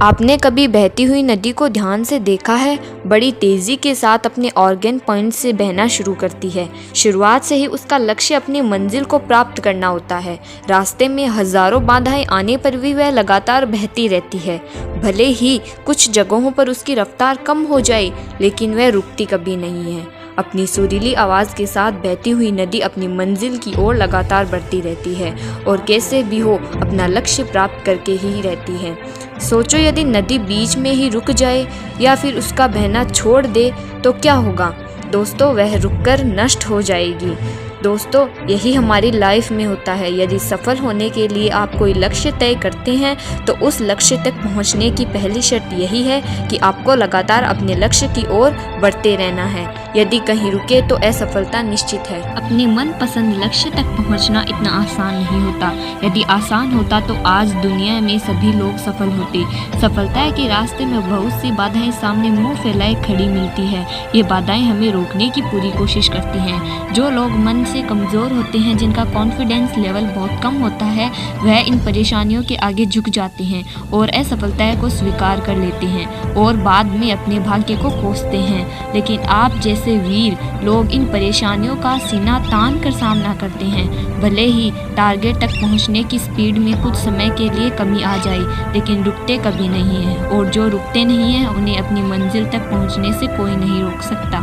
आपने कभी बहती हुई नदी को ध्यान से देखा है? बड़ी तेज़ी के साथ अपने ऑर्गन पॉइंट से बहना शुरू करती है। शुरुआत से ही उसका लक्ष्य अपनी मंजिल को प्राप्त करना होता है। रास्ते में हजारों बाधाएं आने पर भी वह लगातार बहती रहती है। भले ही कुछ जगहों पर उसकी रफ्तार कम हो जाए, लेकिन वह रुकती कभी नहीं है। अपनी सुरीली आवाज़ के साथ बहती हुई नदी अपनी मंजिल की ओर लगातार बढ़ती रहती है और कैसे भी हो अपना लक्ष्य प्राप्त करके ही रहती है। सोचो, यदि नदी बीच में ही रुक जाए या फिर उसका बहना छोड़ दे तो क्या होगा? दोस्तों, वह रुककर नष्ट हो जाएगी। दोस्तों, यही हमारी लाइफ में होता है। यदि सफल होने के लिए आप कोई लक्ष्य तय करते हैं तो उस लक्ष्य तक पहुंचने की पहली शर्त यही है कि आपको लगातार अपने लक्ष्य की ओर बढ़ते रहना है। यदि कहीं रुके तो असफलता निश्चित है। अपने मनपसंद लक्ष्य तक पहुंचना इतना आसान नहीं होता। यदि आसान होता तो आज दुनिया में सभी लोग सफल होते। सफलता के रास्ते में बहुत सी बाधाएं सामने मुंह फैलाए खड़ी मिलती है। ये बाधाएं हमें रोकने की पूरी कोशिश करती हैं। जो लोग मन से कमज़ोर होते हैं, जिनका कॉन्फिडेंस लेवल बहुत कम होता है, वह इन परेशानियों के आगे झुक जाते हैं और असफलता को स्वीकार कर लेते हैं और बाद में अपने भाग्य को कोसते हैं। लेकिन आप जैसे वीर लोग इन परेशानियों का सीना तान कर सामना करते हैं। भले ही टारगेट तक पहुंचने की स्पीड में कुछ समय के लिए कमी आ जाए, लेकिन रुकते कभी नहीं हैं और जो रुकते नहीं हैं उन्हें अपनी मंजिल तक पहुंचने से कोई नहीं रोक सकता।